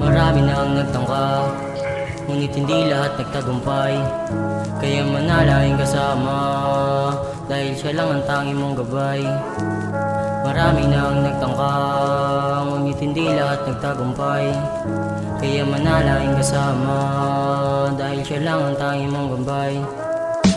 Marami na ang nagtangka, ngunit hindi lahat nagtagumpay. Kaya manalangin kasama, dahil siya lang ang tanging mong gabay. Marami na ang nagtangka, ngunit hindi lahat nagtagumpay. Kaya manalangin kasama, dahil siya lang ang tanging mong gabay.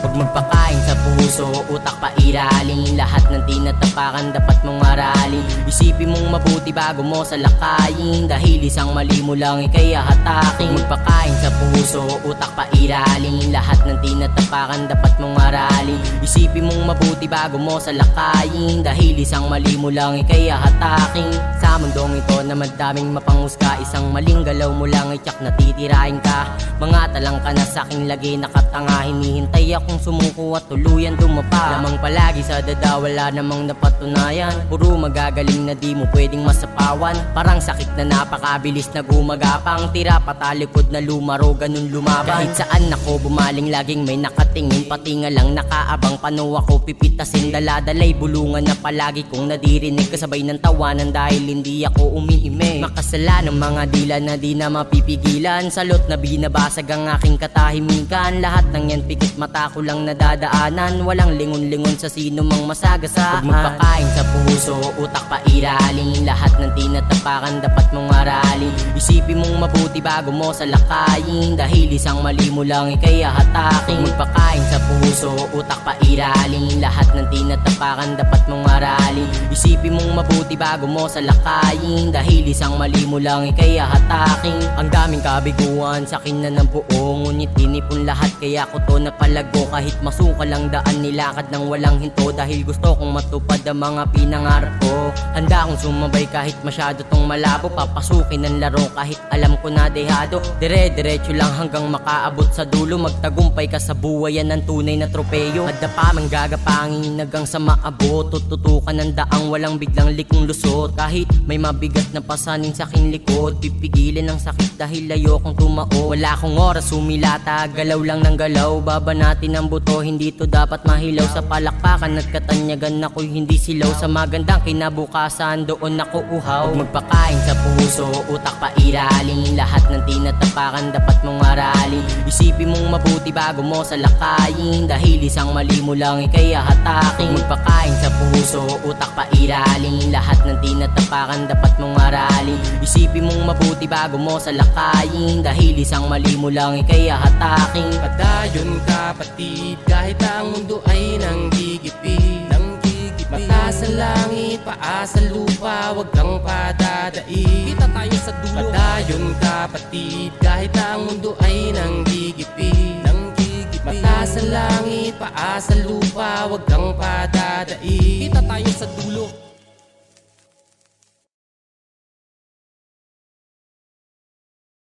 Huwag magpakain sa puso, utak pa iralin. Lahat ng tinatapakan dapat mong aralin. Isipin mong mabuti bago mo salakayin, dahil isang mali mo lang kaya hataking. Magpakain sa puso, utak pa iralin. Lahat ng tinatapakan dapat mong aralin. Isipin mong mabuti bago mo salakayin, dahil isang mali mo lang kaya hataking. Sa mundong ito na madaming mapanghusga, isang maling galaw mo lang tiyak na titirahin ka. Mga talang ka na sa'king lagi nakatanga, hinihintay akong sumuko at tuluyan dumapa. Lamang palagi sa dada, wala namang napatunayan. Puro magagaling na di mo pwedeng masapawan. Parang sakit na napakabilis na gumagapang. Tira patalikod na lumaro, ganun lumaban. Kahit saan ako bumaling, laging may nakatingin. Pati nga lang nakaabang, paano ako pipitasin. Daladalay bulungan na palagi kong nadirinig, kasabay ng tawanan dahil hindi ako umiime. Makasala ng mga dila na di na mapipigilan. Salot na binabasag ang aking katahimikan. Lahat ng yan pikit mata ko lang nadadaanan. Walang lingon-lingon sa sino mang masagasaan. Huwag magpakain sa puso, utak pa iralin. Lahat ng tinatapakan dapat mong aralin. Isipin mong mabuti bago mo salakayin, dahil isang mali mo lang kaya hataking. Magpakain sa puso, utak pa iralin. Lahat ng tinatapakan dapat mong aralin. Isipin mong mabuti bago mo salakayin, dahil isang mali mo lang kaya hataking. Ang daming kabiguan sa akin na ng buo, ngunit inipon lahat kaya ko to napalago. Kahit masuka lang daan nilakad ng walang hinto, dahil gusto kong matupad ang mga pinangarap ko. Handa akong sumabay kahit masyado tong malabo. Papasukin ang laro kahit alam ko na dehado. Dire-diretso lang hanggang makaabot sa dulo. Magtagumpay ka sa buhay, yan ang tunay na tropeyo. At pa mang gagapangin hanggang sa maabot. Tututukan ng daang walang biglang likong lusot. Kahit may mabigat na pasanin sa aking likod, pipigilin ang sakit dahil ayokong tumao. Wala akong oras sumilata, galaw lang ng galaw. Baba natin ang buto, hindi to dapat mahilaw. Sa palakpakan at katanyagan ako'y hindi silaw. Sa magandang kinabukasan doon ako uhaw. Huwag magpakain sa puso, utak pa iralin. Lahat ng tinatapakan dapat mong aralin. Isipin mong mabuti bago mo salakayin, dahil isang mali mo lang kaya hataking. Magpakain sa puso, utak pa iralin. Lahat ng tinatapakan dapat mong aralin. Isipin mong mabuti bago mo salakayin, dahil isang mali mo lang kaya hataking. Padayon kapatid, kahit ang mundo ay nanggigipit. Mata sa langit, paa sa lupa, wag kang padadaig. Kita tayo sa dulo. Padayon kapatid, kahit ang mundo ay nanggigipit. Mata sa langit, paa sa lupa, wag kang padadaig. Kita tayo sa dulo.